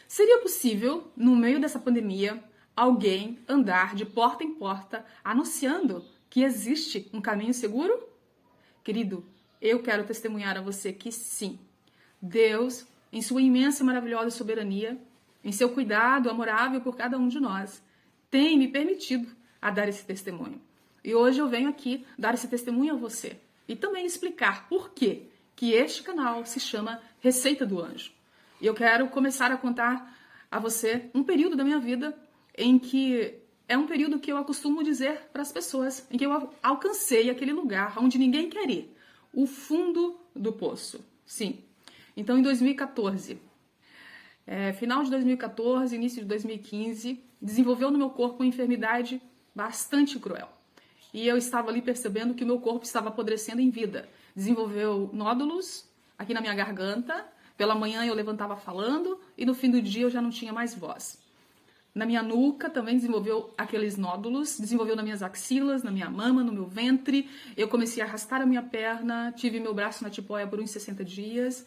Seria possível, no meio dessa pandemia, alguém andar de porta em porta anunciando que existe um caminho seguro? Querido, eu quero testemunhar a você que sim. Deus, em sua imensa e maravilhosa soberania, em seu cuidado amorável por cada um de nós, tem me permitido a dar esse testemunho. E hoje eu venho aqui dar esse testemunho a você e também explicar por que este canal se chama Receita do Anjo. E eu quero começar a contar a você um período da minha vida em que é um período que eu acostumo dizer para as pessoas, em que eu alcancei aquele lugar onde ninguém quer ir, o fundo do poço. Sim. Então, em 2014, final de 2014, início de 2015, desenvolveu no meu corpo uma enfermidade bastante cruel. E eu estava ali percebendo que o meu corpo estava apodrecendo em vida. Desenvolveu nódulos aqui na minha garganta. Pela manhã eu levantava falando e no fim do dia eu já não tinha mais voz. Na minha nuca também desenvolveu aqueles nódulos, desenvolveu nas minhas axilas, na minha mama, no meu ventre. Eu comecei a arrastar a minha perna, tive meu braço na tipóia por uns 60 dias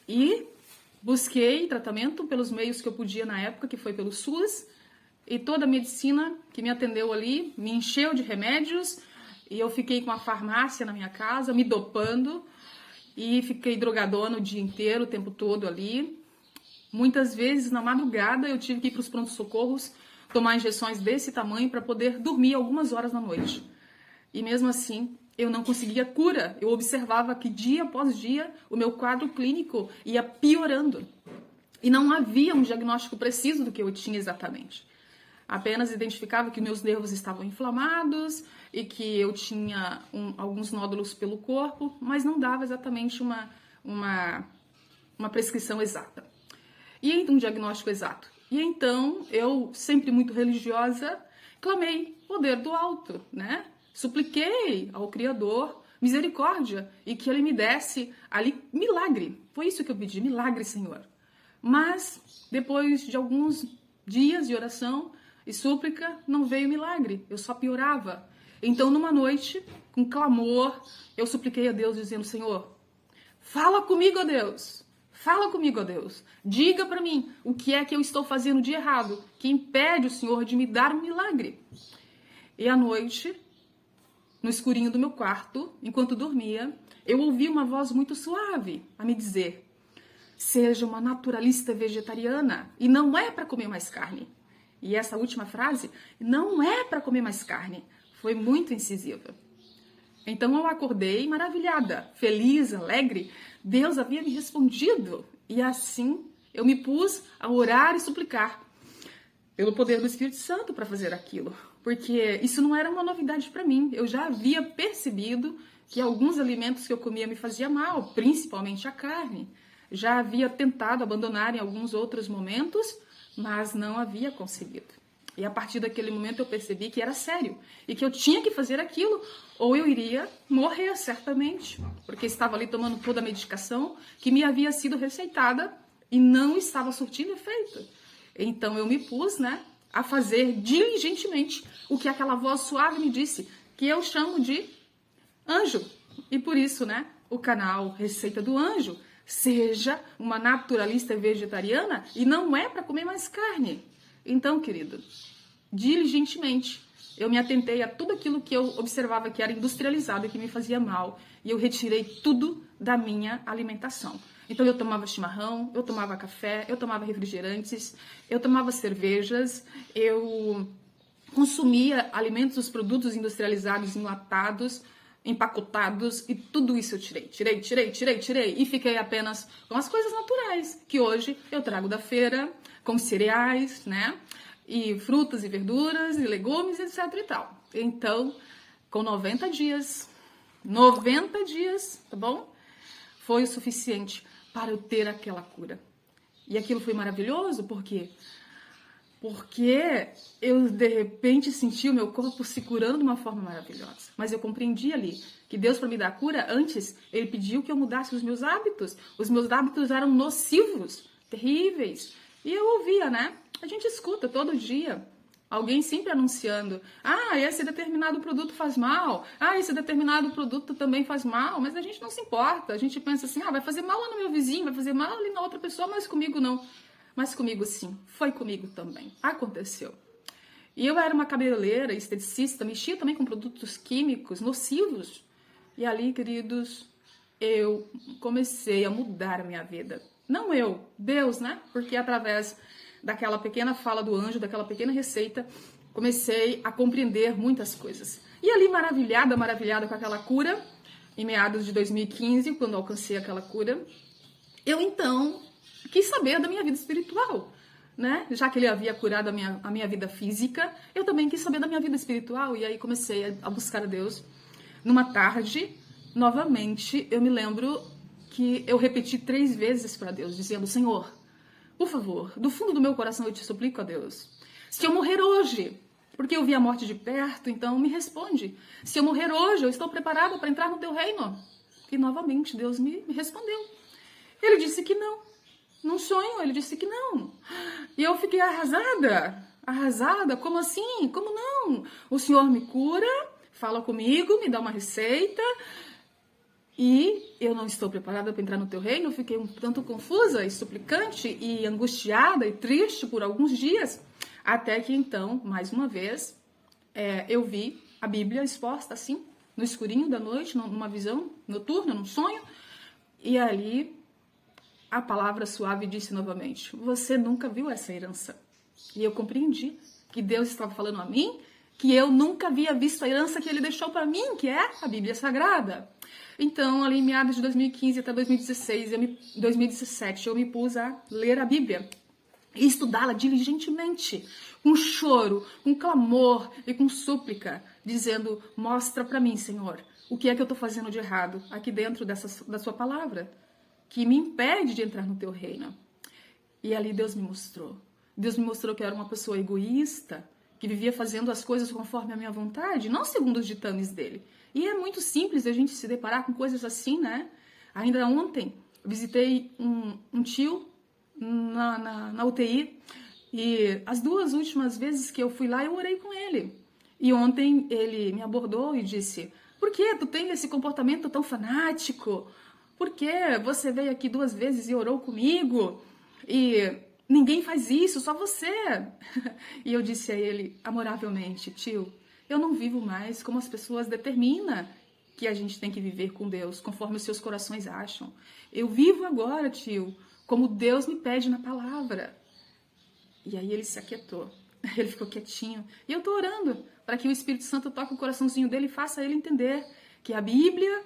e busquei tratamento pelos meios que eu podia na época, que foi pelo SUS, e toda a medicina que me atendeu ali me encheu de remédios e eu fiquei com a farmácia na minha casa, me dopando e fiquei drogadona o dia inteiro, o tempo todo ali. Muitas vezes, na madrugada, eu tive que ir para os prontos-socorros tomar injeções desse tamanho para poder dormir algumas horas na noite. E mesmo assim, eu não conseguia cura. Eu observava que dia após dia o meu quadro clínico ia piorando. E não havia um diagnóstico preciso do que eu tinha exatamente. Apenas identificava que meus nervos estavam inflamados e que eu tinha alguns nódulos pelo corpo, mas não dava exatamente uma prescrição exata. E um diagnóstico exato. E então, eu, sempre muito religiosa, clamei poder do alto, né? Supliquei ao Criador misericórdia e que Ele me desse ali milagre. Foi isso que eu pedi, milagre, Senhor. Mas, depois de alguns dias de oração e súplica, não veio milagre, eu só piorava. Então, numa noite, com clamor, eu supliquei a Deus dizendo, Senhor, fala comigo, ó Deus. Fala comigo, ó Deus. Diga para mim o que é que eu estou fazendo de errado, que impede o Senhor de me dar um milagre. E à noite, no escurinho do meu quarto, enquanto dormia, eu ouvi uma voz muito suave a me dizer, seja uma naturalista vegetariana e não é para comer mais carne. E essa última frase, não é para comer mais carne, foi muito incisiva. Então eu acordei maravilhada, feliz, alegre. Deus havia me respondido. E assim eu me pus a orar e suplicar pelo poder do Espírito Santo para fazer aquilo. Porque isso não era uma novidade para mim. Eu já havia percebido que alguns alimentos que eu comia me faziam mal, principalmente a carne. Já havia tentado abandonar em alguns outros momentos, mas não havia conseguido. E a partir daquele momento eu percebi que era sério e que eu tinha que fazer aquilo ou eu iria morrer certamente, porque estava ali tomando toda a medicação que me havia sido receitada e não estava surtindo efeito. Então eu me pus, a fazer diligentemente o que aquela voz suave me disse, que eu chamo de anjo. E por isso, o canal Receita do Anjo, seja uma naturalista vegetariana e não é para comer mais carne. Então, querido, diligentemente, eu me atentei a tudo aquilo que eu observava que era industrializado e que me fazia mal. E eu retirei tudo da minha alimentação. Então, eu tomava chimarrão, eu tomava café, eu tomava refrigerantes, eu tomava cervejas, eu consumia alimentos, os produtos industrializados, enlatados, empacotados, e tudo isso eu tirei. E fiquei apenas com as coisas naturais, que hoje eu trago da feira, com cereais, e frutas e verduras e legumes, etc e tal. Então, com 90 dias, tá bom? Foi o suficiente para eu ter aquela cura. E aquilo foi maravilhoso, por quê? Porque eu, de repente, senti o meu corpo se curando de uma forma maravilhosa. Mas eu compreendi ali que Deus, para me dar cura, antes, Ele pediu que eu mudasse os meus hábitos. Os meus hábitos eram nocivos, terríveis. E eu ouvia, A gente escuta todo dia alguém sempre anunciando, esse determinado produto faz mal, esse determinado produto também faz mal, mas a gente não se importa. A gente pensa assim, vai fazer mal lá no meu vizinho, vai fazer mal ali na outra pessoa, mas comigo não. Mas comigo sim, foi comigo também, aconteceu. E eu era uma cabeleireira, esteticista, mexia também com produtos químicos nocivos. E ali, queridos, eu comecei a mudar a minha vida. Não eu, Deus, né? Porque através daquela pequena fala do anjo, daquela pequena receita, comecei a compreender muitas coisas. E ali, maravilhada com aquela cura, em meados de 2015, quando alcancei aquela cura, eu então quis saber da minha vida espiritual, né? Já que ele havia curado a minha vida física, eu também quis saber da minha vida espiritual. E aí comecei a buscar a Deus. Numa tarde, novamente, eu me lembro que eu repeti 3 vezes para Deus, dizendo: Senhor, por favor, do fundo do meu coração eu te suplico a Deus, se eu morrer hoje, porque eu vi a morte de perto, então me responde. Se eu morrer hoje, eu estou preparada para entrar no teu reino. E novamente Deus me respondeu. Ele disse que não. Num sonho, ele disse que não. E eu fiquei arrasada. Como assim? Como não? O Senhor me cura, fala comigo, me dá uma receita e eu não estou preparada para entrar no teu reino. Eu fiquei um tanto confusa e suplicante e angustiada e triste por alguns dias, até que então, mais uma vez, eu vi a Bíblia exposta assim, no escurinho da noite, numa visão noturna, num sonho, e ali a palavra suave disse novamente: você nunca viu essa herança. E eu compreendi que Deus estava falando a mim que eu nunca havia visto a herança que ele deixou para mim, que é a Bíblia Sagrada. Então, ali em meados de 2015 até 2017, eu me pus a ler a Bíblia e estudá-la diligentemente, com choro, com clamor e com súplica, dizendo: mostra para mim, Senhor, o que é que eu estou fazendo de errado aqui dentro da sua palavra, que me impede de entrar no teu reino. E ali Deus me mostrou. Deus me mostrou que eu era uma pessoa egoísta, que vivia fazendo as coisas conforme a minha vontade, não segundo os ditames dele. E é muito simples a gente se deparar com coisas assim, né? Ainda ontem, visitei um tio na UTI, e as 2 últimas vezes que eu fui lá, eu orei com ele. E ontem ele me abordou e disse: por que tu tem esse comportamento tão fanático? Por que você veio aqui 2 vezes e orou comigo? E ninguém faz isso, só você. E eu disse a ele, amoravelmente: tio, eu não vivo mais como as pessoas determinam que a gente tem que viver com Deus, conforme os seus corações acham. Eu vivo agora, tio, como Deus me pede na palavra. E aí ele se aquietou, ele ficou quietinho. E eu tô orando para que o Espírito Santo toque o coraçãozinho dele e faça ele entender que a Bíblia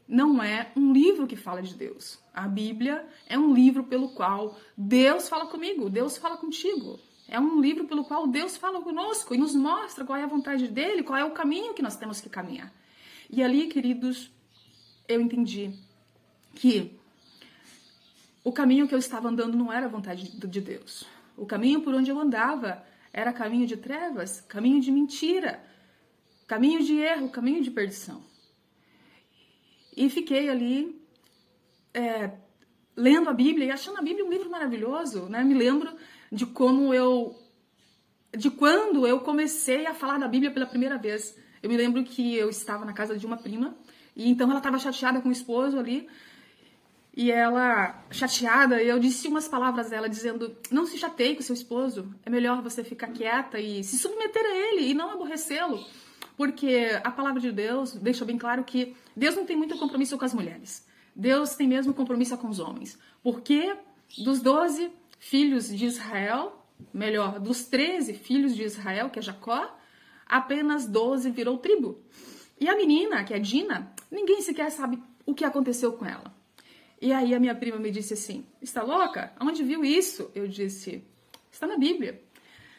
não é um livro que fala de Deus. A Bíblia é um livro pelo qual Deus fala comigo, Deus fala contigo. É um livro pelo qual Deus fala conosco e nos mostra qual é a vontade dele, qual é o caminho que nós temos que caminhar. E ali, queridos, eu entendi que o caminho que eu estava andando não era a vontade de Deus. O caminho por onde eu andava era caminho de trevas, caminho de mentira, caminho de erro, caminho de perdição. E fiquei ali lendo a Bíblia e achando a Bíblia um livro maravilhoso, né? Me lembro de quando eu comecei a falar da Bíblia pela primeira vez. Eu me lembro que eu estava na casa de uma prima e então ela estava chateada com o esposo ali. E ela, chateada, eu disse umas palavras dela dizendo: não se chateie com seu esposo, é melhor você ficar quieta e se submeter a ele e não aborrecê-lo. Porque a palavra de Deus deixa bem claro que Deus não tem muito compromisso com as mulheres. Deus tem mesmo compromisso com os homens. Porque dos 12 filhos de Israel, melhor, dos 13 filhos de Israel, que é Jacó, apenas 12 virou tribo. E a menina, que é Dina, ninguém sequer sabe o que aconteceu com ela. E aí a minha prima me disse assim: está louca? Onde viu isso? Eu disse: está na Bíblia.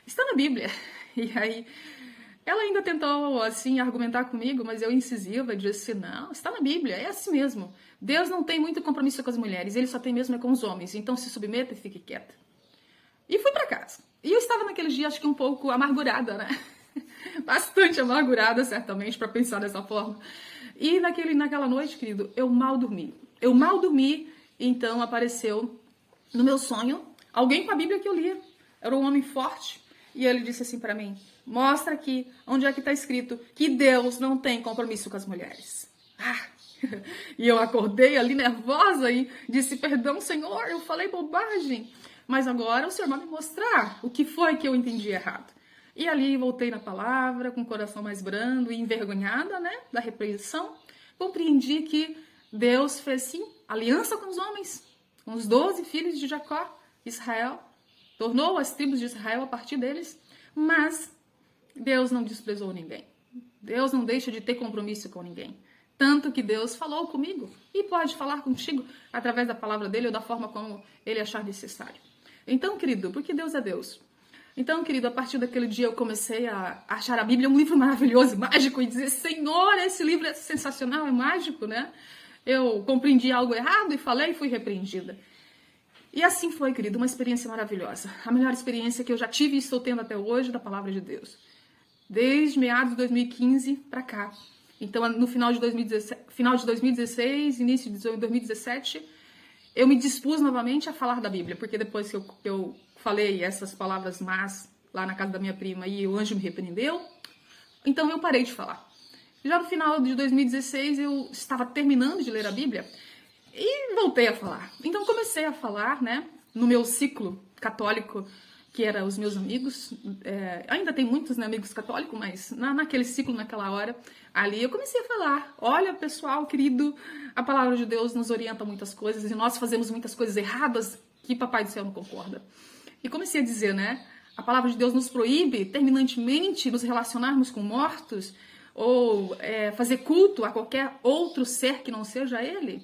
Está na Bíblia. E aí ela ainda tentou assim argumentar comigo, mas eu incisiva, disse: não, está na Bíblia, é assim mesmo. Deus não tem muito compromisso com as mulheres, ele só tem mesmo com os homens. Então se submeta e fique quieta. E fui para casa. E eu estava naquele dia, acho que um pouco amargurada, né? Bastante amargurada, certamente, para pensar dessa forma. E naquela noite, querido, eu mal dormi. Então apareceu no meu sonho alguém com a Bíblia que eu lia. Era um homem forte. E ele disse assim para mim: mostra aqui onde é que está escrito que Deus não tem compromisso com as mulheres. E eu acordei ali nervosa e disse: perdão, Senhor, eu falei bobagem. mas agora o Senhor vai me mostrar o que foi que eu entendi errado. E ali voltei na palavra, com o coração mais brando e envergonhada, né, da repreensão. Compreendi que Deus fez, sim, aliança com os homens, com os 12 filhos de Jacó, Israel. Tornou as tribos de Israel a partir deles, mas Deus não desprezou ninguém. Deus não deixa de ter compromisso com ninguém. Tanto que Deus falou comigo e pode falar contigo através da palavra dele ou da forma como ele achar necessário. Então, querido, porque Deus é Deus. Então, querido, a partir daquele dia eu comecei a achar a Bíblia um livro maravilhoso, mágico, e dizer, Senhor, esse livro é sensacional, é mágico, né? Eu compreendi algo errado e falei e fui repreendida. E assim foi, querido, uma experiência maravilhosa. A melhor experiência que eu já tive e estou tendo até hoje da palavra de Deus. Desde meados de 2015 para cá. Então, no final de 2016, início de 2017, eu me dispus novamente a falar da Bíblia, porque depois que eu falei essas palavras más lá na casa da minha prima e o anjo me repreendeu, então eu parei de falar. Já no final de 2016, eu estava terminando de ler a Bíblia e voltei a falar. Então comecei a falar, né, no meu ciclo católico, que era os meus amigos. Ainda tem muitos, né, amigos católicos, mas naquele ciclo, naquela hora, ali eu comecei a falar. Olha, pessoal, querido, a palavra de Deus nos orienta a muitas coisas e nós fazemos muitas coisas erradas que Papai do Céu não concorda. E comecei a dizer, né, a palavra de Deus nos proíbe terminantemente nos relacionarmos com mortos ou fazer culto a qualquer outro ser que não seja Ele.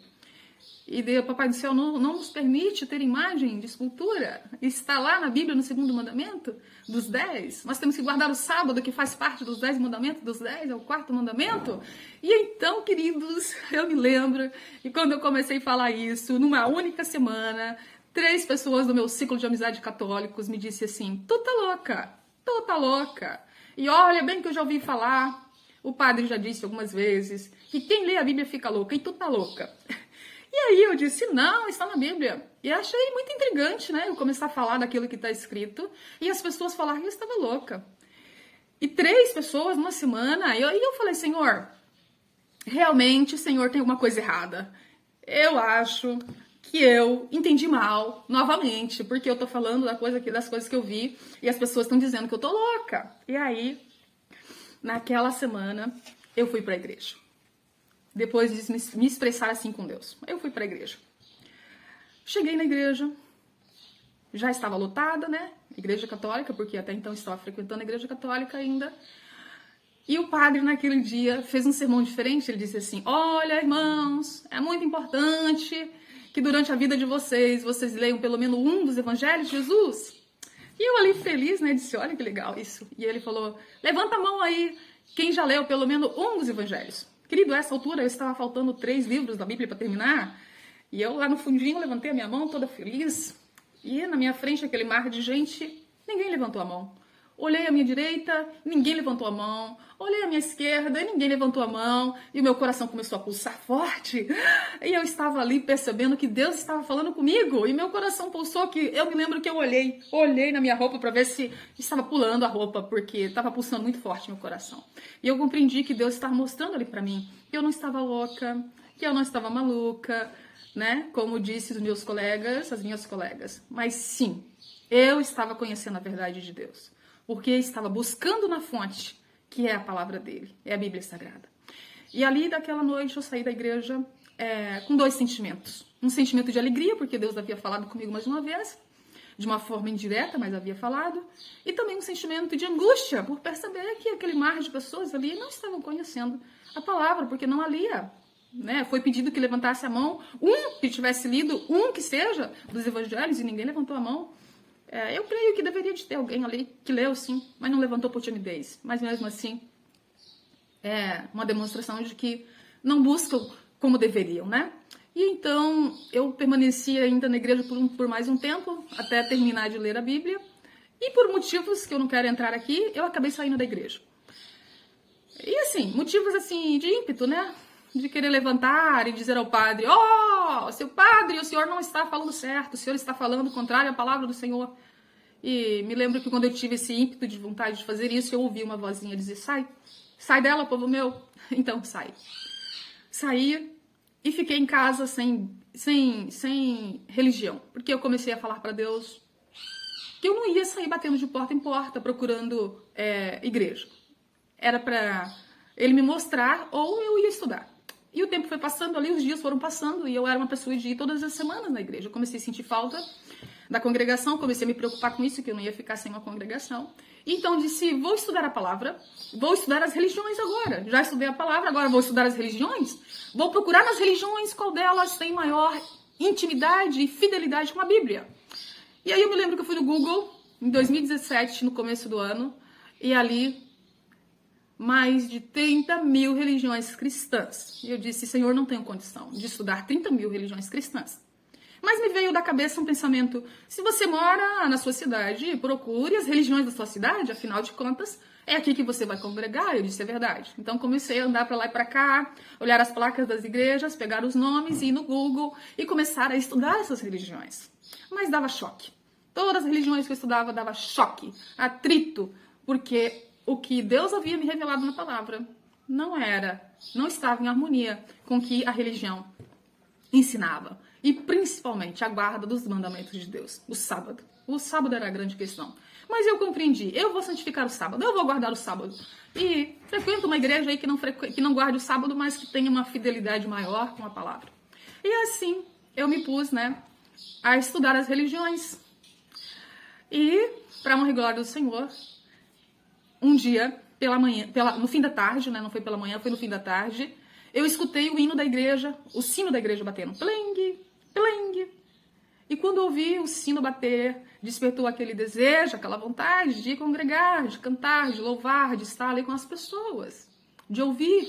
E o Papai do Céu não nos permite ter imagem de escultura. Está lá na Bíblia, no 2º mandamento, dos 10. Nós temos que guardar o sábado, que faz parte dos 10 mandamentos, dos 10 é o 4º mandamento. E então, queridos, eu me lembro, e quando eu comecei a falar isso, numa única semana, 3 pessoas do meu ciclo de amizade católicos me disseram assim, tu tá louca. E olha, bem que eu já ouvi falar, o padre já disse algumas vezes, que quem lê a Bíblia fica louca, e tu tá louca. E aí eu disse, não, está na Bíblia. E achei muito intrigante, né? Eu começar a falar daquilo que está escrito e as pessoas falaram que eu estava louca. E 3 pessoas numa semana, e eu falei, Senhor, realmente o Senhor tem alguma coisa errada. Eu acho que eu entendi mal, novamente, porque eu tô falando das coisas que eu vi e as pessoas estão dizendo que eu tô louca. E aí, naquela semana, eu fui para a igreja. Depois de me expressar assim com Deus. Eu fui para a igreja. Cheguei na igreja, já estava lotada, né? Igreja católica, porque até então estava frequentando a igreja católica ainda. E o padre, naquele dia, fez um sermão diferente. Ele disse assim, olha, irmãos, é muito importante que durante a vida de vocês leiam pelo menos um dos evangelhos de Jesus. E eu ali feliz, né? Disse, olha que legal isso. E ele falou, levanta a mão aí, quem já leu pelo menos um dos evangelhos. Querido, a essa altura eu estava faltando 3 livros da Bíblia para terminar. E eu lá no fundinho levantei a minha mão toda feliz. E na minha frente aquele mar de gente, ninguém levantou a mão. Olhei à minha direita, ninguém levantou a mão. Olhei à minha esquerda, ninguém levantou a mão. E o meu coração começou a pulsar forte. E eu estava ali percebendo que Deus estava falando comigo. E meu coração pulsou que eu me lembro que eu olhei na minha roupa para ver se estava pulando a roupa, porque estava pulsando muito forte meu coração. E eu compreendi que Deus estava mostrando ali para mim que eu não estava louca, que eu não estava maluca, né? Como disse os meus colegas, as minhas colegas. Mas sim, eu estava conhecendo a verdade de Deus. Porque estava buscando na fonte, que é a palavra dele, é a Bíblia Sagrada. E ali, daquela noite, eu saí da igreja com 2 sentimentos. Um sentimento de alegria, porque Deus havia falado comigo mais uma vez, de uma forma indireta, mas havia falado. E também um sentimento de angústia, por perceber que aquele mar de pessoas ali não estavam conhecendo a palavra, porque não a lia. Né? Foi pedido que levantasse a mão, um que tivesse lido, um que seja, dos evangelhos, e ninguém levantou a mão. Eu creio que deveria de ter alguém ali que leu, sim, mas não levantou por timidez. Mas mesmo assim, é uma demonstração de que não buscam como deveriam, né? E então, eu permaneci ainda na igreja por mais um tempo, até terminar de ler a Bíblia. E por motivos que eu não quero entrar aqui, eu acabei saindo da igreja. E assim, motivos assim de ímpeto, né? De querer levantar e dizer ao padre, seu padre, o senhor não está falando certo, o senhor está falando contrário à palavra do Senhor. E me lembro que quando eu tive esse ímpeto de vontade de fazer isso, eu ouvi uma vozinha dizer, sai dela, povo meu. Então, saí e fiquei em casa sem religião, porque eu comecei a falar para Deus que eu não ia sair batendo de porta em porta procurando igreja. Era para ele me mostrar ou eu ia estudar. E o tempo foi passando ali, os dias foram passando e eu era uma pessoa de ir todas as semanas na igreja. Eu comecei a sentir falta da congregação, comecei a me preocupar com isso, que eu não ia ficar sem uma congregação. Então disse, vou estudar a palavra, vou estudar as religiões agora. Já estudei a palavra, agora vou estudar as religiões. Vou procurar nas religiões qual delas tem maior intimidade e fidelidade com a Bíblia. E aí eu me lembro que eu fui no Google em 2017, no começo do ano, e ali mais de 30 mil religiões cristãs. E eu disse, Senhor, não tenho condição de estudar 30 mil religiões cristãs. Mas me veio da cabeça um pensamento, se você mora na sua cidade, procure as religiões da sua cidade, afinal de contas, é aqui que você vai congregar. Eu disse, é verdade. Então comecei a andar para lá e para cá, olhar as placas das igrejas, pegar os nomes, ir no Google e começar a estudar essas religiões. Mas dava choque. Todas as religiões que eu estudava dava choque, atrito, porque o que Deus havia me revelado na palavra não estava em harmonia com o que a religião ensinava. E principalmente a guarda dos mandamentos de Deus, o sábado. O sábado era a grande questão. Mas eu compreendi, eu vou santificar o sábado, eu vou guardar o sábado. E frequento uma igreja aí que não guarde o sábado, mas que tenha uma fidelidade maior com a palavra. E assim eu me pus, a estudar as religiões. E, para honra e glória do Senhor, um dia, pela manhã, no fim da tarde, não foi pela manhã, foi no fim da tarde, eu escutei o hino da igreja, o sino da igreja batendo, pling, pling. E quando ouvi o sino bater, despertou aquele desejo, aquela vontade de congregar, de cantar, de louvar, de estar ali com as pessoas, de ouvir.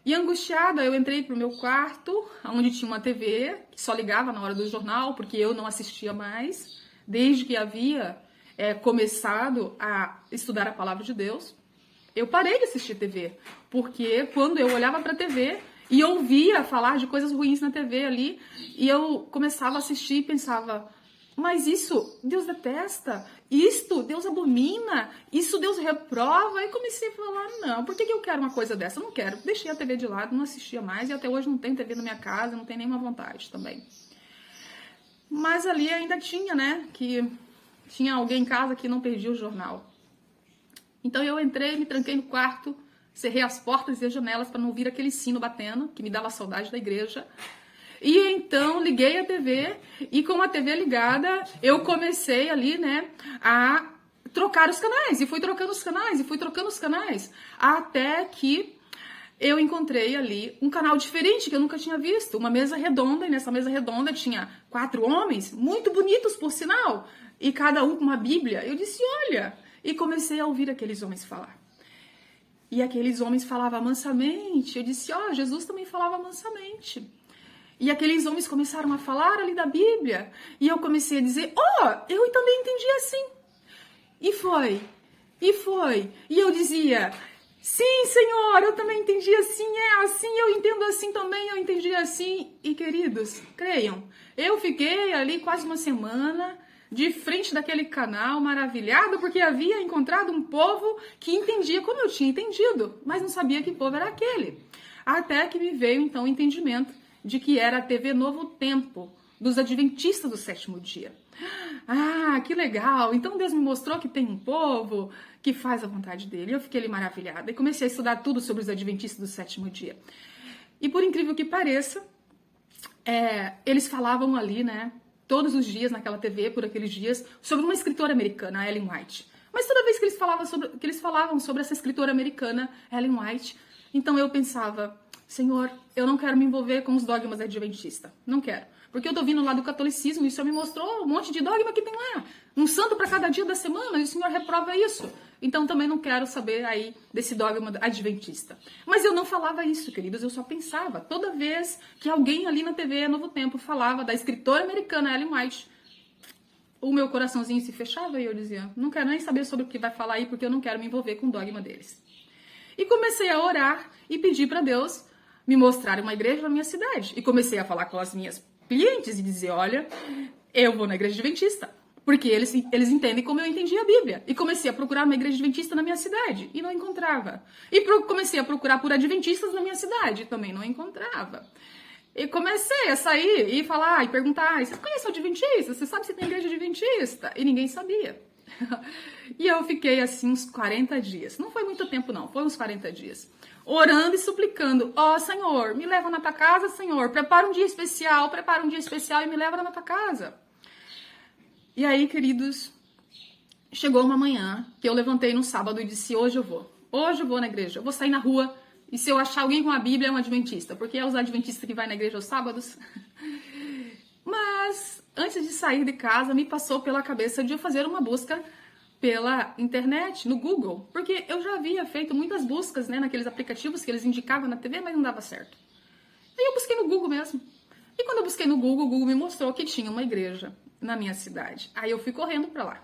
E angustiada, eu entrei pro meu quarto, onde tinha uma TV, que só ligava na hora do jornal, porque eu não assistia mais, desde que havia começado a estudar a palavra de Deus. Eu parei de assistir TV, porque quando eu olhava para a TV e ouvia falar de coisas ruins na TV ali, e eu começava a assistir e pensava, mas isso Deus detesta, isto Deus abomina, isso Deus reprova. E comecei a falar, não, por que eu quero uma coisa dessa? Eu não quero. Deixei a TV de lado, não assistia mais, e até hoje não tem TV na minha casa, não tem nenhuma vontade também. Mas ali ainda tinha, que tinha alguém em casa que não perdia o jornal. Então eu entrei, me tranquei no quarto, cerrei as portas e as janelas para não ouvir aquele sino batendo, que me dava saudade da igreja. E então liguei a TV e com a TV ligada eu comecei ali, a trocar os canais. E fui trocando os canais, até que eu encontrei ali um canal diferente que eu nunca tinha visto, uma mesa redonda, e nessa mesa redonda tinha 4 homens, muito bonitos por sinal, e cada um com uma Bíblia. Eu disse, olha, e comecei a ouvir aqueles homens falar. E aqueles homens falavam mansamente. Eu disse, Jesus também falava mansamente. E aqueles homens começaram a falar ali da Bíblia, e eu comecei a dizer, eu também entendi assim. E foi. E eu dizia, sim, Senhor, eu também entendi assim, eu entendo assim também, eu entendi assim. E queridos, creiam, eu fiquei ali quase uma semana de frente daquele canal, maravilhada, porque havia encontrado um povo que entendia como eu tinha entendido, mas não sabia que povo era aquele. Até que me veio então o entendimento de que era a TV Novo Tempo, dos Adventistas do Sétimo Dia. Que legal! Então Deus me mostrou que tem um povo que faz a vontade dele. Eu fiquei ali maravilhada e comecei a estudar tudo sobre os Adventistas do Sétimo Dia. E por incrível que pareça, eles falavam ali, todos os dias naquela TV, por aqueles dias, sobre uma escritora americana, a Ellen White. Mas toda vez que eles falavam sobre essa escritora americana, Ellen White, então eu pensava, Senhor, eu não quero me envolver com os dogmas adventistas. Não quero. Porque eu tô vindo lá do catolicismo e o Senhor me mostrou um monte de dogma que tem lá. Um santo para cada dia da semana e o Senhor reprova isso. Então também não quero saber aí desse dogma adventista. Mas eu não falava isso, queridos. Eu só pensava. Toda vez que alguém ali na TV Novo Tempo falava da escritora americana Ellen White, o meu coraçãozinho se fechava e eu dizia, não quero nem saber sobre o que vai falar aí porque eu não quero me envolver com o dogma deles. E comecei a orar e pedir para Deus me mostrar uma igreja na minha cidade. E comecei a falar com as minhas clientes e dizer, olha, eu vou na igreja adventista, porque eles entendem como eu entendi a Bíblia. E comecei a procurar uma igreja adventista na minha cidade e não encontrava. E comecei a procurar por adventistas na minha cidade e também não encontrava. E comecei a sair e falar e perguntar: você conhece o Adventista? Você sabe se tem igreja Adventista? E ninguém sabia. E eu fiquei assim uns 40 dias. Não foi muito tempo não, foi uns 40 dias. Orando e suplicando: ó, Senhor, me leva na tua casa, Senhor. Prepara um dia especial e me leva na tua casa. E aí, queridos, chegou uma manhã que eu levantei no sábado e disse: hoje eu vou na igreja, eu vou sair na rua. E se eu achar alguém com a Bíblia, é um adventista, porque é os adventistas que vai na igreja aos sábados. Mas, antes de sair de casa, me passou pela cabeça de eu fazer uma busca pela internet, no Google, porque eu já havia feito muitas buscas, né, naqueles aplicativos que eles indicavam na TV, mas não dava certo. Aí eu busquei no Google mesmo. E quando eu busquei no Google, o Google me mostrou que tinha uma igreja na minha cidade. Aí eu fui correndo para lá.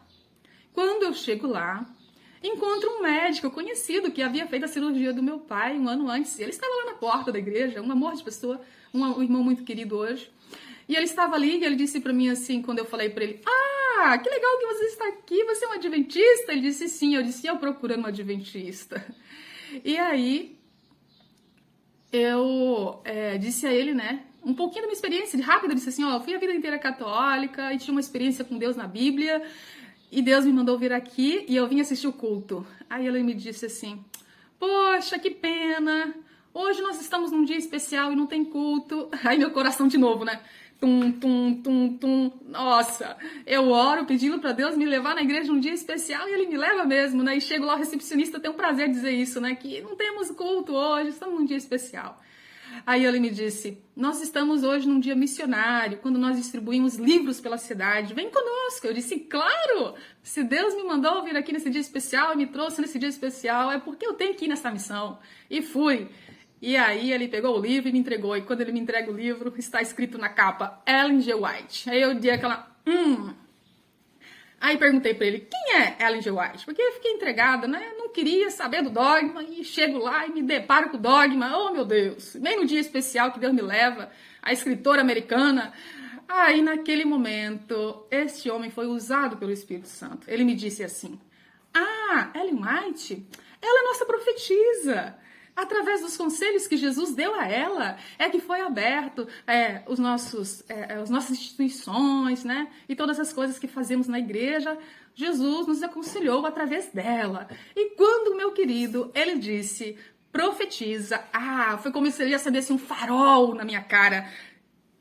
Quando eu chego lá, encontro um médico conhecido que havia feito a cirurgia do meu pai um ano antes. Ele estava lá na porta da igreja, um amor de pessoa, um irmão muito querido hoje. E ele estava ali e ele disse para mim assim, quando eu falei para ele: ah, que legal que você está aqui, você é um adventista? Ele disse sim. Eu disse: eu procurando um adventista. E aí eu disse a ele, né, um pouquinho da minha experiência, rápida. Eu disse assim: ó, eu fui a vida inteira católica e tinha uma experiência com Deus na Bíblia. E Deus me mandou vir aqui e eu vim assistir o culto. Aí ele me disse assim: poxa, que pena. Hoje nós estamos num dia especial e não tem culto. Aí meu coração de novo, né? Tum, tum, tum, tum. Nossa, eu oro pedindo para Deus me levar na igreja num dia especial e ele me leva mesmo, né? E chego lá, o recepcionista tem um prazer de dizer isso, né? Que não temos culto hoje, estamos num dia especial. Aí ele me disse: nós estamos hoje num dia missionário, quando nós distribuímos livros pela cidade, vem conosco. Eu disse: claro, se Deus me mandou vir aqui nesse dia especial, me trouxe nesse dia especial, é porque eu tenho que ir nessa missão. E fui. E aí ele pegou o livro e me entregou, e quando ele me entrega o livro, está escrito na capa: Ellen G. White. Aí eu dei aquela... Aí perguntei pra ele: quem é Ellen G. White? Porque eu fiquei entregada, né? Eu não queria saber do dogma e chego lá e me deparo com o dogma. Oh, meu Deus! Nem no dia especial que Deus me leva, a escritora americana. Aí, naquele momento, este homem foi usado pelo Espírito Santo. Ele me disse assim: ah, Ellen White, ela é nossa profetisa. Através dos conselhos que Jesus deu a ela, é que foi aberto as nossas instituições, né? E todas as coisas que fazemos na igreja, Jesus nos aconselhou através dela. E quando, meu querido, ele disse: profetiza, foi como se ele acendesse um farol na minha cara.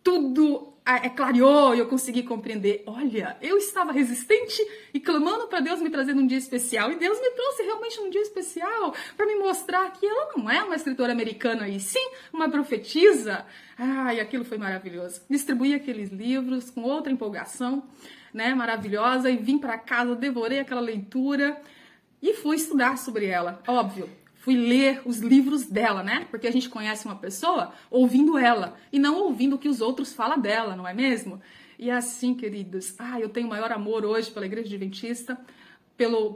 Tudo clareou e eu consegui compreender. Olha, eu estava resistente e clamando para Deus me trazer num dia especial. E Deus me trouxe realmente num dia especial para me mostrar que ela não é uma escritora americana, e sim uma profetisa. E aquilo foi maravilhoso. Distribuí aqueles livros com outra empolgação, né, maravilhosa, e vim para casa, devorei aquela leitura e fui estudar sobre ela. Óbvio. Fui ler os livros dela, né? Porque a gente conhece uma pessoa ouvindo ela e não ouvindo o que os outros falam dela, não é mesmo? E assim, queridos, eu tenho o maior amor hoje pela Igreja Adventista,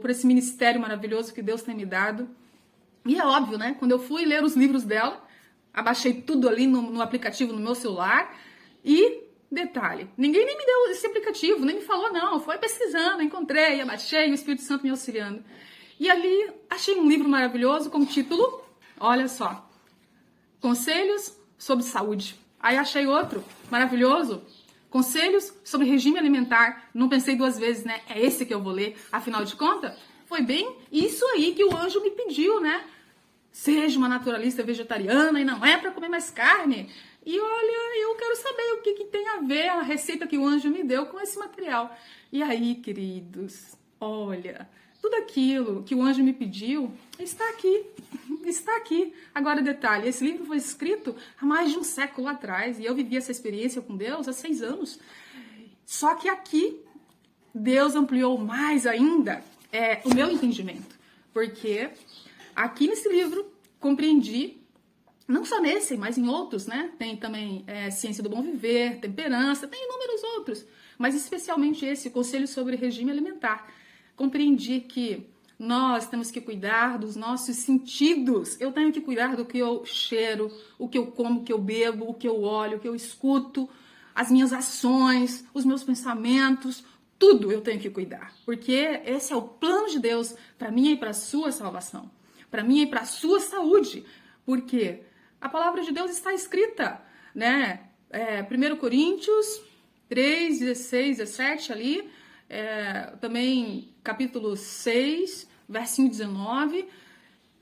por esse ministério maravilhoso que Deus tem me dado. E é óbvio, né? Quando eu fui ler os livros dela, abaixei tudo ali no aplicativo no meu celular e... detalhe, ninguém nem me deu esse aplicativo, nem me falou não, foi pesquisando, encontrei, abaixei, o Espírito Santo me auxiliando. E ali achei um livro maravilhoso com o título, olha só, Conselhos sobre Saúde. Aí achei outro maravilhoso, Conselhos sobre Regime Alimentar. Não pensei duas vezes, né? É esse que eu vou ler, afinal de contas, foi bem isso aí que o anjo me pediu, né? Seja uma naturalista vegetariana e não é para comer mais carne. E olha, eu quero saber o que tem a ver a receita que o anjo me deu com esse material. E aí, queridos, olha... tudo aquilo que o anjo me pediu está aqui, está aqui. Agora, detalhe, esse livro foi escrito há mais de um século atrás e eu vivi essa experiência com Deus há 6 anos. Só que aqui, Deus ampliou mais ainda o meu entendimento, porque aqui nesse livro compreendi, não só nesse, mas em outros, né? Tem também Ciência do Bom Viver, Temperança, tem inúmeros outros, mas especialmente esse, Conselho sobre Regime Alimentar. Compreendi que nós temos que cuidar dos nossos sentidos. Eu tenho que cuidar do que eu cheiro, o que eu como, o que eu bebo, o que eu olho, o que eu escuto, as minhas ações, os meus pensamentos, tudo eu tenho que cuidar. Porque esse é o plano de Deus para mim e para a sua salvação, para mim e para a sua saúde. Porque a palavra de Deus está escrita. né? 1 Coríntios 3, 16, 17 ali, também capítulo 6, versinho 19,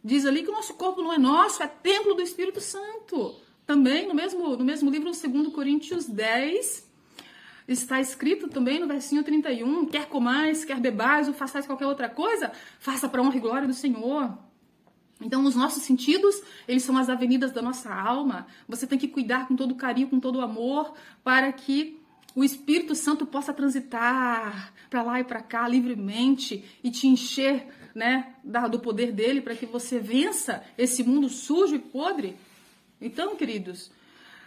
diz ali que o nosso corpo não é nosso, é templo do Espírito Santo. Também no mesmo livro, 2 Coríntios 10, está escrito também no versinho 31, quer comais, quer bebais ou façais qualquer outra coisa, faça para a honra e glória do Senhor. Então, os nossos sentidos, eles são as avenidas da nossa alma. Você tem que cuidar com todo carinho, com todo amor, para que o Espírito Santo possa transitar para lá e para cá livremente e te encher, né, do poder dele, para que você vença esse mundo sujo e podre. Então, queridos,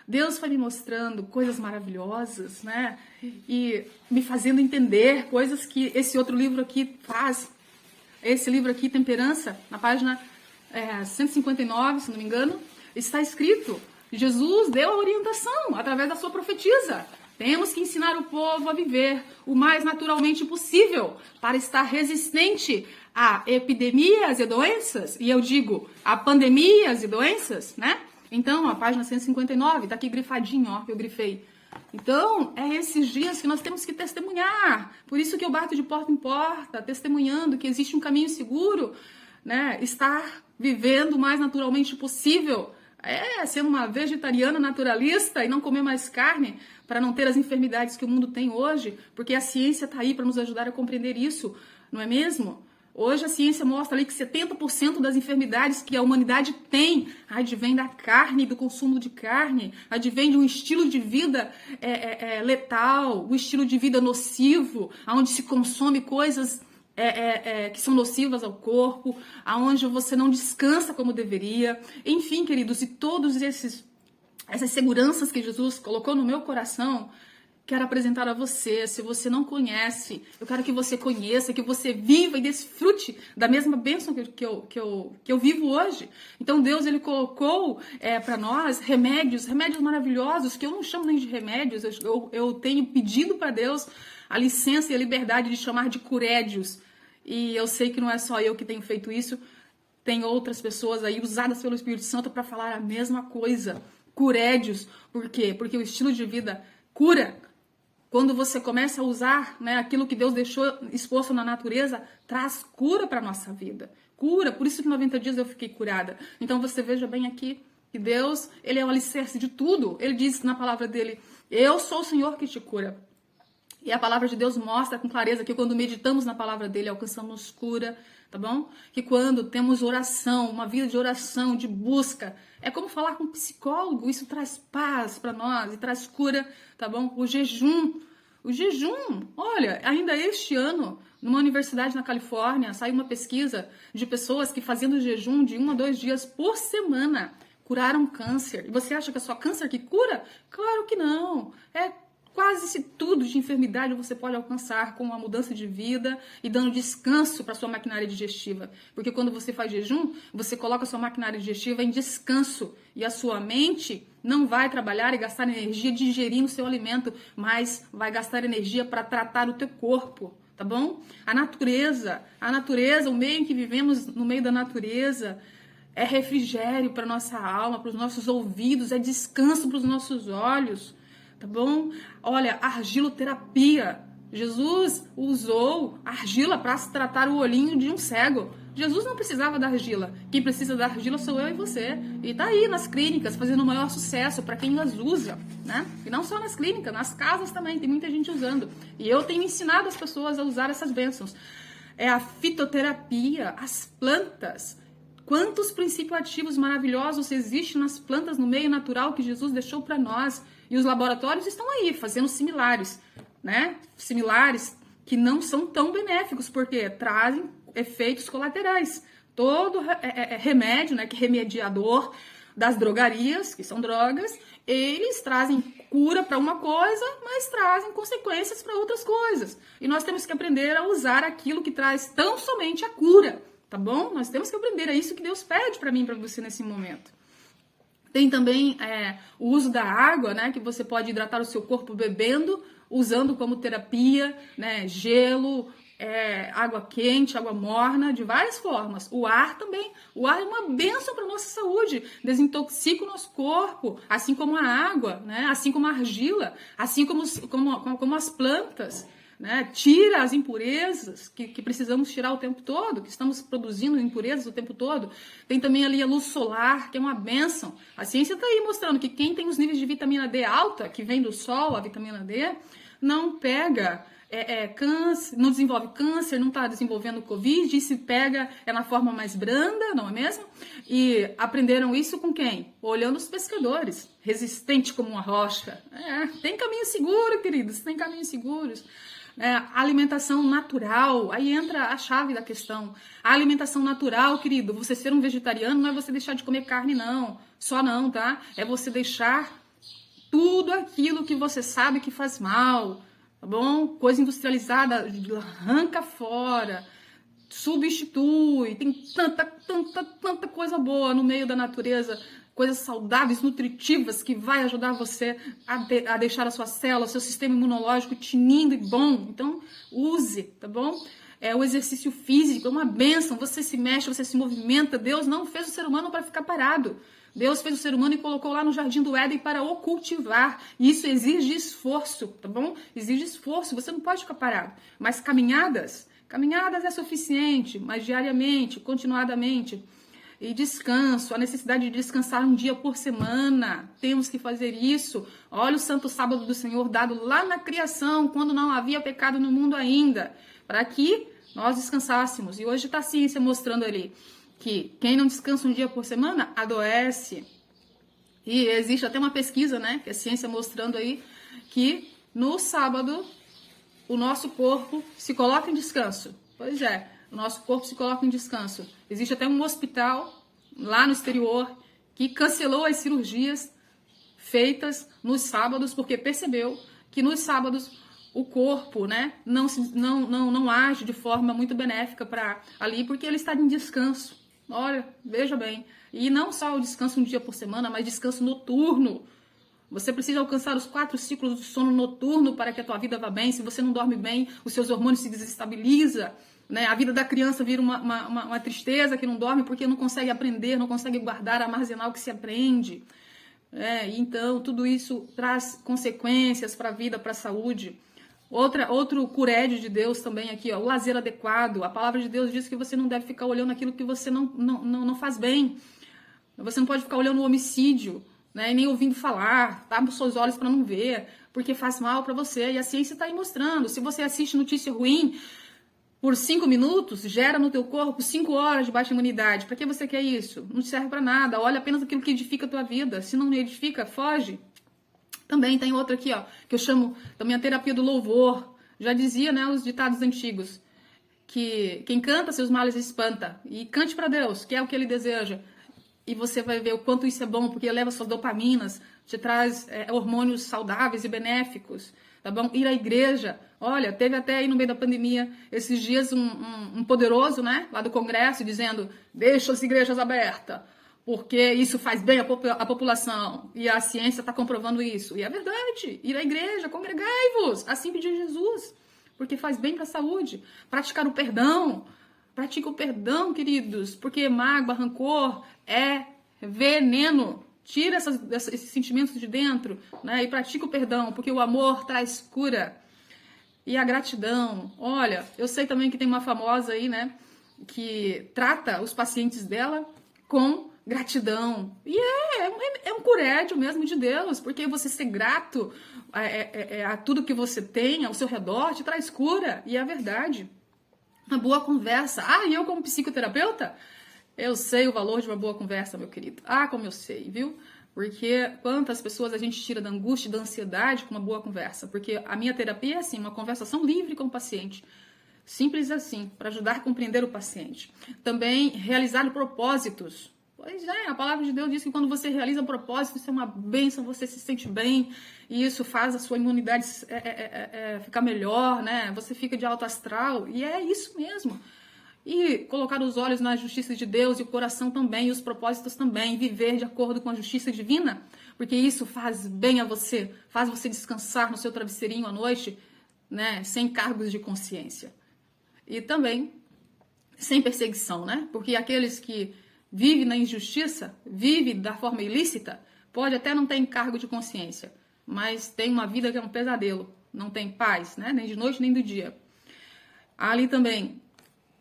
Deus foi me mostrando coisas maravilhosas, né, e me fazendo entender coisas que esse outro livro aqui faz. Esse livro aqui, Temperança, na página 159, se não me engano, está escrito: Jesus deu a orientação através da sua profetisa. Temos que ensinar o povo a viver o mais naturalmente possível para estar resistente a epidemias e doenças. E eu digo, a pandemias e doenças, né? Então, a página 159, tá aqui grifadinho, ó, que eu grifei. Então, é esses dias que nós temos que testemunhar. Por isso que eu bato de porta em porta, testemunhando que existe um caminho seguro, né? Estar vivendo o mais naturalmente possível, sendo uma vegetariana naturalista e não comer mais carne para não ter as enfermidades que o mundo tem hoje, porque a ciência está aí para nos ajudar a compreender isso, não é mesmo? Hoje a ciência mostra ali que 70% das enfermidades que a humanidade tem advém da carne, do consumo de carne, advém de um estilo de vida letal, um estilo de vida nocivo, onde se consome coisas que são nocivas ao corpo, aonde você não descansa como deveria. Enfim, queridos, e todos essas seguranças que Jesus colocou no meu coração, quero apresentar a você. Se você não conhece, eu quero que você conheça, que você viva e desfrute da mesma bênção que eu vivo hoje. Então Deus, ele colocou para nós remédios maravilhosos, que eu não chamo nem de remédios, eu tenho pedido para Deus a licença e a liberdade de chamar de curédios. E eu sei que não é só eu que tenho feito isso, tem outras pessoas aí usadas pelo Espírito Santo para falar a mesma coisa. Curédios. Por quê? Porque o estilo de vida cura. Quando você começa a usar, né, aquilo que Deus deixou exposto na natureza, traz cura para a nossa vida. Cura. Por isso que 90 dias eu fiquei curada. Então você veja bem aqui que Deus, ele é o alicerce de tudo. Ele diz na palavra dele: eu sou o Senhor que te cura. E a palavra de Deus mostra com clareza que quando meditamos na palavra dele, alcançamos cura, tá bom? Que quando temos oração, uma vida de oração, de busca, é como falar com um psicólogo, isso traz paz para nós e traz cura, tá bom? O jejum, olha, ainda este ano, numa universidade na Califórnia, saiu uma pesquisa de pessoas que fazendo jejum de 1 a 2 dias por semana curaram câncer. E você acha que é só câncer que cura? Claro que não. Quase tudo de enfermidade você pode alcançar com uma mudança de vida e dando descanso para sua maquinária digestiva. Porque quando você faz jejum, você coloca a sua maquinária digestiva em descanso e a sua mente não vai trabalhar e gastar energia digerindo o seu alimento, mas vai gastar energia para tratar o teu corpo, tá bom? A natureza, o meio em que vivemos no meio da natureza, é refrigério para nossa alma, para os nossos ouvidos, é descanso para os nossos olhos. Tá bom? Olha, argiloterapia. Jesus usou argila para se tratar o olhinho de um cego. Jesus não precisava da argila. Quem precisa da argila sou eu e você. E tá aí nas clínicas, fazendo o maior sucesso para quem as usa, né? E não só nas clínicas, nas casas também, tem muita gente usando. E eu tenho ensinado as pessoas a usar essas bênçãos. É a fitoterapia, as plantas. Quantos princípios ativos maravilhosos existem nas plantas no meio natural que Jesus deixou para nós. E os laboratórios estão aí, fazendo similares, né? Similares que não são tão benéficos, porque trazem efeitos colaterais. Todo remédio, né, que é remediador das drogarias, que são drogas, eles trazem cura para uma coisa, mas trazem consequências para outras coisas. E nós temos que aprender a usar aquilo que traz tão somente a cura, tá bom? Nós temos que aprender, é isso que Deus pede para mim e para você nesse momento. Tem também o uso da água, né, que você pode hidratar o seu corpo bebendo, usando como terapia, né, gelo, água quente, água morna, de várias formas. O ar também. O ar é uma bênção para a nossa saúde. Desintoxica o nosso corpo, assim como a água, né? Assim como a argila, assim como as plantas. Né? Tira as impurezas que precisamos tirar o tempo todo, que estamos produzindo impurezas o tempo todo. Tem também ali a luz solar, que é uma bênção. A ciência está aí mostrando que quem tem os níveis de vitamina D alta, que vem do sol, a vitamina D, não pega câncer, não desenvolve câncer, não está desenvolvendo Covid, e se pega é na forma mais branda, não é mesmo? E aprenderam isso com quem? Olhando os pescadores, resistente como uma rocha. Tem caminhos seguros, queridos, tem caminhos seguros. Alimentação natural, aí entra a chave da questão. A alimentação natural, querido, você ser um vegetariano não é você deixar de comer carne, não. Só não, tá? É você deixar tudo aquilo que você sabe que faz mal, tá bom? Coisa industrializada, arranca fora, substitui. Tem tanta coisa boa no meio da natureza, coisas saudáveis, nutritivas, que vai ajudar você a deixar a sua célula, seu sistema imunológico tinindo e bom. Então, use, tá bom? O exercício físico é uma bênção. Você se mexe, você se movimenta. Deus não fez o ser humano para ficar parado. Deus fez o ser humano e colocou lá no Jardim do Éden para o cultivar. E isso exige esforço, tá bom? Exige esforço. Você não pode ficar parado. Mas caminhadas é suficiente, mas diariamente, continuadamente. E descanso, a necessidade de descansar um dia por semana. Temos que fazer isso. Olha o Santo Sábado do Senhor dado lá na criação, quando não havia pecado no mundo ainda, para que nós descansássemos. E hoje está a ciência mostrando ali que quem não descansa um dia por semana adoece. E existe até uma pesquisa, né, que a ciência mostrando aí que no sábado o nosso corpo se coloca em descanso. Pois é. O nosso corpo se coloca em descanso. Existe até um hospital lá no exterior que cancelou as cirurgias feitas nos sábados, porque percebeu que nos sábados o corpo, né, não age de forma muito benéfica para ali, porque ele está em descanso. Olha, veja bem. E não só o descanso um dia por semana, mas descanso noturno. Você precisa alcançar os 4 ciclos do sono noturno para que a tua vida vá bem. Se você não dorme bem, os seus hormônios se desestabilizam. Né? A vida da criança vira uma tristeza que não dorme porque não consegue aprender, não consegue guardar, armazenar o que se aprende. Então, tudo isso traz consequências para a vida, para a saúde. Outro curédio de Deus também aqui, ó, o lazer adequado. A palavra de Deus diz que você não deve ficar olhando aquilo que você não faz bem. Você não pode ficar olhando o homicídio, né? E nem ouvindo falar. Tapa os seus olhos para não ver, porque faz mal para você. E a ciência está aí mostrando. Se você assiste notícia ruim por 5 minutos, gera no teu corpo 5 horas de baixa imunidade. Para que você quer isso? Não te serve para nada. Olha apenas aquilo que edifica a tua vida. Se não edifica, foge. Também tem outra aqui, ó, que eu chamo também a terapia do louvor. Já dizia, né, os ditados antigos, que quem canta seus males espanta. E cante para Deus, que é o que ele deseja. E você vai ver o quanto isso é bom, porque eleva suas dopaminas, te traz hormônios saudáveis e benéficos. Tá bom? Ir à igreja. Olha, teve até aí no meio da pandemia, esses dias, um poderoso, né, lá do Congresso, dizendo, deixa as igrejas abertas, porque isso faz bem à população. E a ciência está comprovando isso. E é verdade. Ir à igreja, congregai-vos. Assim pediu Jesus. Porque faz bem para a saúde. Praticar o perdão. Pratica o perdão, queridos. Porque mágoa, rancor é veneno. Tira esses sentimentos de dentro, né? E pratica o perdão. Porque o amor traz cura. E a gratidão. Olha, eu sei também que tem uma famosa aí, né? Que trata os pacientes dela com gratidão. E é um curédio mesmo de Deus, porque você ser grato a tudo que você tem ao seu redor te traz cura, e é a verdade. Uma boa conversa. E eu como psicoterapeuta, eu sei o valor de uma boa conversa, meu querido. Como eu sei, viu? Porque quantas pessoas a gente tira da angústia e da ansiedade com uma boa conversa. Porque a minha terapia é assim, uma conversação livre com o paciente. Simples assim, para ajudar a compreender o paciente. Também realizar propósitos. Pois é, a palavra de Deus diz que quando você realiza um propósito, isso é uma bênção, você se sente bem, e isso faz a sua imunidade ficar melhor, né? Você fica de alto astral, e é isso mesmo. E colocar os olhos na justiça de Deus e o coração também, e os propósitos também, viver de acordo com a justiça divina, porque isso faz bem a você, faz você descansar no seu travesseirinho à noite, né? Sem cargos de consciência. e também sem perseguição, né? Porque aqueles que vivem na injustiça, vivem da forma ilícita, pode até não ter encargo de consciência, mas tem uma vida que é um pesadelo, não tem paz, né? Nem de noite nem do dia. Ali também,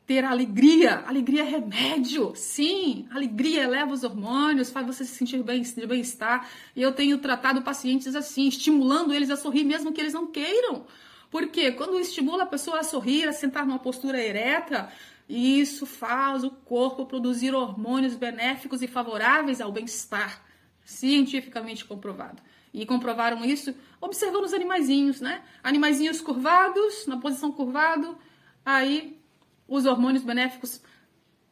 ter alegria. Alegria é remédio. Sim, alegria eleva os hormônios, faz você se sentir bem, de bem-estar. E eu tenho tratado pacientes assim, estimulando eles a sorrir mesmo que eles não queiram. Porque quando estimula a pessoa a sorrir, a sentar numa postura ereta, isso faz o corpo produzir hormônios benéficos e favoráveis ao bem-estar. Cientificamente comprovado. E comprovaram isso observando os animaizinhos, né? Animaizinhos curvados, na posição curvado, aí os hormônios benéficos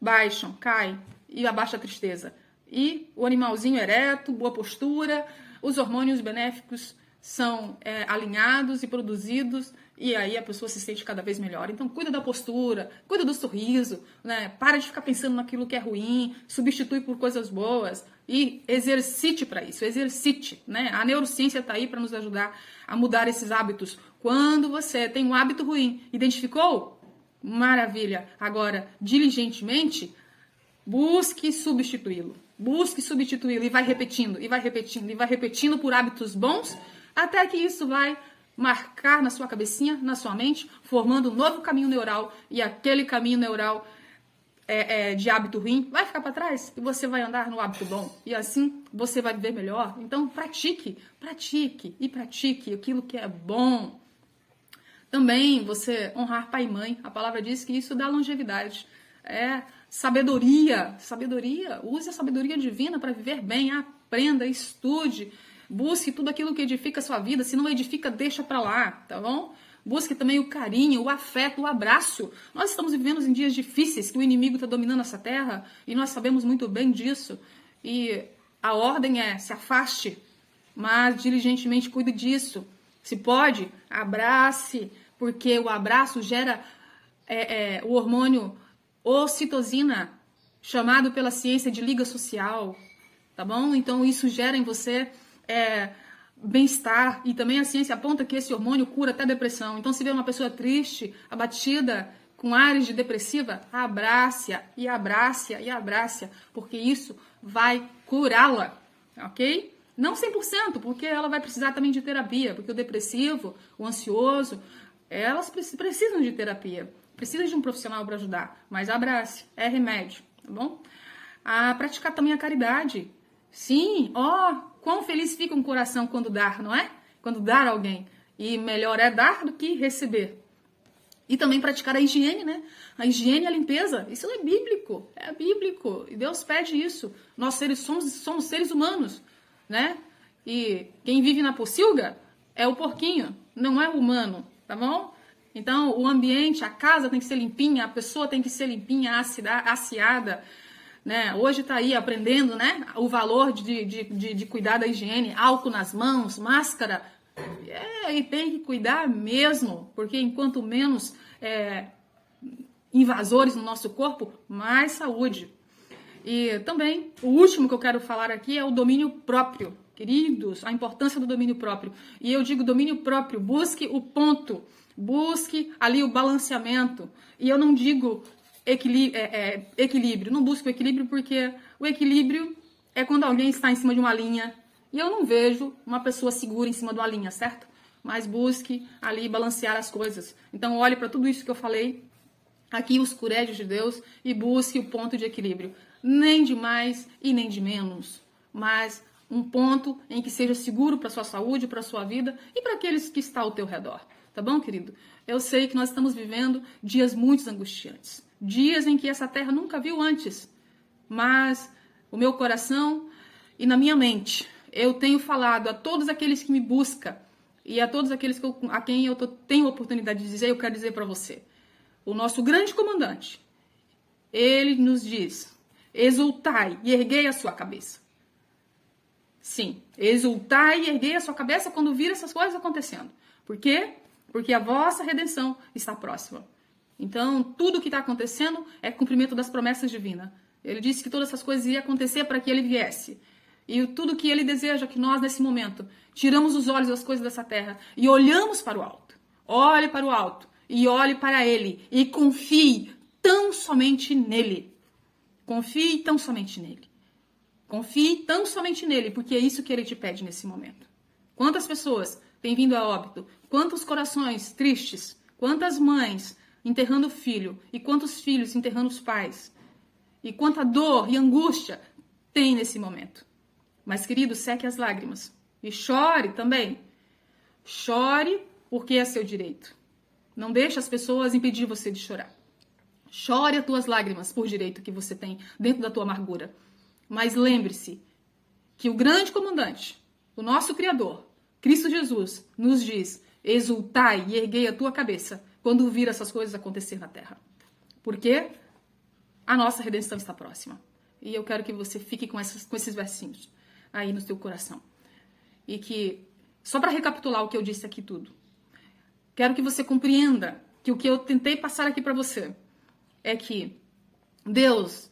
baixam, caem e abaixa a tristeza. E o animalzinho ereto, boa postura, os hormônios benéficos são alinhados e produzidos e aí a pessoa se sente cada vez melhor. Então cuida da postura, cuida do sorriso, né? Para de ficar pensando naquilo que é ruim, substitui por coisas boas e exercite para isso, exercite, né? A neurociência está aí para nos ajudar a mudar esses hábitos. Quando você tem um hábito ruim, identificou? Maravilha! Agora, diligentemente, busque substituí-lo. Busque substituí-lo e vai repetindo, e vai repetindo, e vai repetindo por hábitos bons, até que isso vai marcar na sua cabecinha, na sua mente, formando um novo caminho neural, e aquele caminho neural de hábito ruim vai ficar para trás e você vai andar no hábito bom. E assim você vai viver melhor. Então, pratique aquilo que é bom. Também você honrar pai e mãe. A palavra diz que isso dá longevidade. Sabedoria. Use a sabedoria divina para viver bem. Aprenda, estude. Busque tudo aquilo que edifica a sua vida. Se não edifica, deixa para lá, tá bom? Busque também o carinho, o afeto, o abraço. Nós estamos vivendo em dias difíceis, que o inimigo está dominando essa terra, e nós sabemos muito bem disso. E a ordem é, se afaste, mas diligentemente cuide disso. Se pode, abrace, porque o abraço gera o hormônio ocitocina, chamado pela ciência de liga social, tá bom? Então isso gera em você bem-estar, e também a ciência aponta que esse hormônio cura até depressão. Então se vê uma pessoa triste, abatida, com ares de depressiva, abrace-a e abrace-a e abrace-a, porque isso vai curá-la, ok? Não 100%, porque ela vai precisar também de terapia, porque o depressivo, o ansioso, elas precisam de terapia, precisam de um profissional para ajudar, mas abrace, é remédio, tá bom? Praticar também a caridade. Sim, quão feliz fica um coração quando dar, não é? Quando dar a alguém. E melhor é dar do que receber. E também praticar a higiene, né? A higiene e a limpeza, isso é bíblico, E Deus pede isso. Nós somos seres humanos, né? E quem vive na pocilga é o porquinho, não é o humano, tá bom? Então, o ambiente, a casa tem que ser limpinha, a pessoa tem que ser limpinha, asseada, né? Hoje está aí aprendendo, né, o valor de cuidar da higiene, álcool nas mãos, máscara, e tem que cuidar mesmo, porque enquanto menos invasores no nosso corpo, mais saúde. E também, o último que eu quero falar aqui é o domínio próprio. Queridos, a importância do domínio próprio. E eu digo domínio próprio, busque o ponto, busque ali o balanceamento. E eu não digo equilíbrio, não busque o equilíbrio, porque o equilíbrio é quando alguém está em cima de uma linha. E eu não vejo uma pessoa segura em cima de uma linha, certo? Mas busque ali balancear as coisas. Então olhe para tudo isso que eu falei, aqui os curédios de Deus, e busque o ponto de equilíbrio. Nem de mais e nem de menos, mas um ponto em que seja seguro para a sua saúde, para a sua vida e para aqueles que estão ao teu redor. Tá bom, querido? Eu sei que nós estamos vivendo dias muito angustiantes, dias em que essa terra nunca viu antes, mas o meu coração e na minha mente, eu tenho falado a todos aqueles que me buscam e a todos aqueles a quem eu tenho a oportunidade de dizer, eu quero dizer para você, o nosso grande comandante, ele nos diz: exultai e erguei a sua cabeça. Sim, exultai e erguei a sua cabeça quando vir essas coisas acontecendo. Por quê? Porque a vossa redenção está próxima. Então, tudo o que está acontecendo é cumprimento das promessas divinas. Ele disse que todas essas coisas iam acontecer para que ele viesse. E tudo que ele deseja que nós, nesse momento, tiramos os olhos das coisas dessa terra e olhamos para o alto. Olhe para o alto e olhe para Ele e confie tão somente nele. Confie tão somente nele. Confie tão somente nele, porque é isso que Ele te pede nesse momento. Quantas pessoas têm vindo a óbito? Quantos corações tristes? Quantas mães enterrando o filho? E quantos filhos enterrando os pais? E quanta dor e angústia tem nesse momento. Mas, querido, seque as lágrimas. E chore também. Chore porque é seu direito. Não deixe as pessoas impedir você de chorar. Chore as tuas lágrimas por direito que você tem dentro da tua amargura. Mas lembre-se que o grande comandante, o nosso Criador, Cristo Jesus, nos diz: exultai e erguei a tua cabeça quando vir essas coisas acontecer na terra. Porque a nossa redenção está próxima. E eu quero que você fique com esses versinhos aí no seu coração. E que, só para recapitular o que eu disse aqui tudo, quero que você compreenda que o que eu tentei passar aqui para você é que Deus,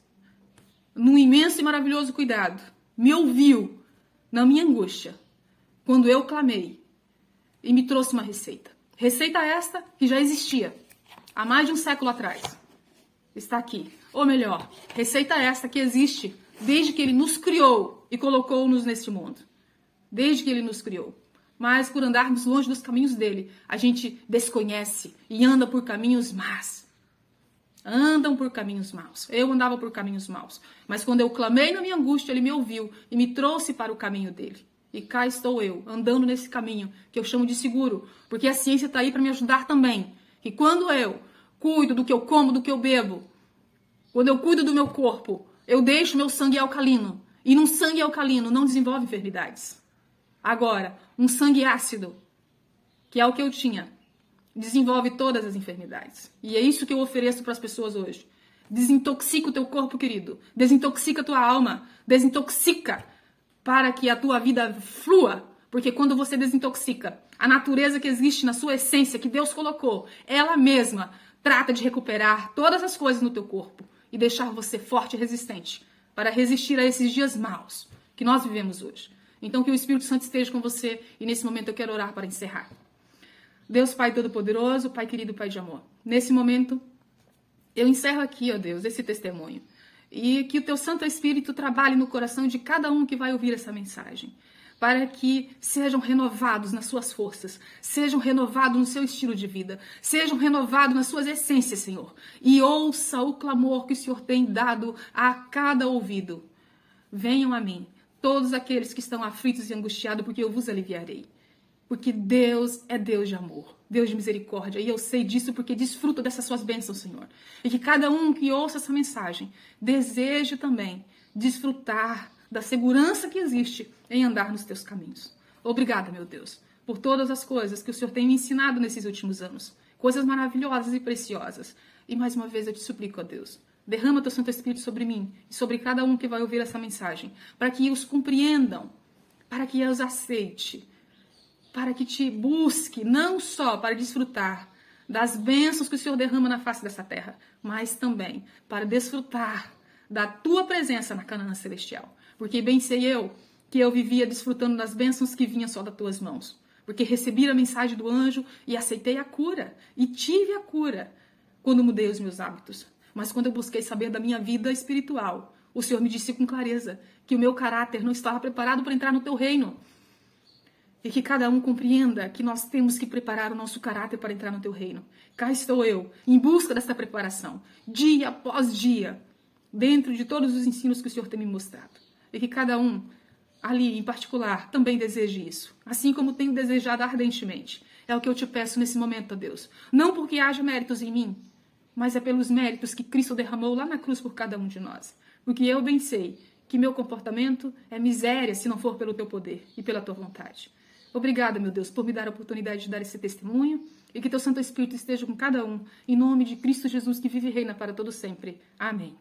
num imenso e maravilhoso cuidado, me ouviu na minha angústia, quando eu clamei, e me trouxe uma receita. Receita esta que já existia há mais de um século atrás. Está aqui. Ou melhor, receita esta que existe desde que Ele nos criou e colocou-nos neste mundo. Desde que Ele nos criou. Mas por andarmos longe dos caminhos dele, a gente desconhece e anda por caminhos más. Andam por caminhos maus. Eu andava por caminhos maus. Mas quando eu clamei na minha angústia, Ele me ouviu e me trouxe para o caminho dele. E cá estou eu, andando nesse caminho, que eu chamo de seguro, porque a ciência está aí para me ajudar também. E quando eu cuido do que eu como, do que eu bebo, quando eu cuido do meu corpo, eu deixo meu sangue alcalino. E num sangue alcalino não desenvolve enfermidades. Agora, um sangue ácido, que é o que eu tinha, desenvolve todas as enfermidades. E é isso que eu ofereço para as pessoas hoje. Desintoxica o teu corpo, querido. Desintoxica a tua alma. Desintoxica para que a tua vida flua. Porque quando você desintoxica, a natureza que existe na sua essência, que Deus colocou, ela mesma trata de recuperar todas as coisas no teu corpo e deixar você forte e resistente para resistir a esses dias maus que nós vivemos hoje. Então que o Espírito Santo esteja com você e nesse momento eu quero orar para encerrar. Deus Pai Todo-Poderoso, Pai querido, Pai de amor. Nesse momento eu encerro aqui, ó Deus, esse testemunho. E que o teu Santo Espírito trabalhe no coração de cada um que vai ouvir essa mensagem. Para que sejam renovados nas suas forças, sejam renovados no seu estilo de vida, sejam renovados nas suas essências, Senhor. E ouça o clamor que o Senhor tem dado a cada ouvido. Venham a mim, todos aqueles que estão aflitos e angustiados, porque eu vos aliviarei. Porque Deus é Deus de amor, Deus de misericórdia. E eu sei disso porque desfruto dessas suas bênçãos, Senhor. E que cada um que ouça essa mensagem deseje também desfrutar da segurança que existe em andar nos teus caminhos. Obrigada, meu Deus, por todas as coisas que o Senhor tem me ensinado nesses últimos anos. Coisas maravilhosas e preciosas. E mais uma vez eu te suplico, ó Deus, derrama teu Santo Espírito sobre mim e sobre cada um que vai ouvir essa mensagem, para que os compreendam, para que os aceite, para que te busque, não só para desfrutar das bênçãos que o Senhor derrama na face dessa terra, mas também para desfrutar da tua presença na Canaã celestial. Porque bem sei eu que eu vivia desfrutando das bênçãos que vinham só das tuas mãos. Porque recebi a mensagem do anjo e aceitei a cura. E tive a cura quando mudei os meus hábitos. Mas quando eu busquei saber da minha vida espiritual, o Senhor me disse com clareza que o meu caráter não estava preparado para entrar no teu reino. E que cada um compreenda que nós temos que preparar o nosso caráter para entrar no teu reino. Cá estou eu, em busca dessa preparação, dia após dia, dentro de todos os ensinos que o Senhor tem me mostrado. E que cada um, ali em particular, também deseje isso. Assim como tenho desejado ardentemente. É o que eu te peço nesse momento, ó Deus. Não porque haja méritos em mim, mas é pelos méritos que Cristo derramou lá na cruz por cada um de nós. Porque eu bem sei que meu comportamento é miséria se não for pelo teu poder e pela tua vontade. Obrigada, meu Deus, por me dar a oportunidade de dar esse testemunho e que teu Santo Espírito esteja com cada um, em nome de Cristo Jesus, que vive e reina para todo sempre. Amém.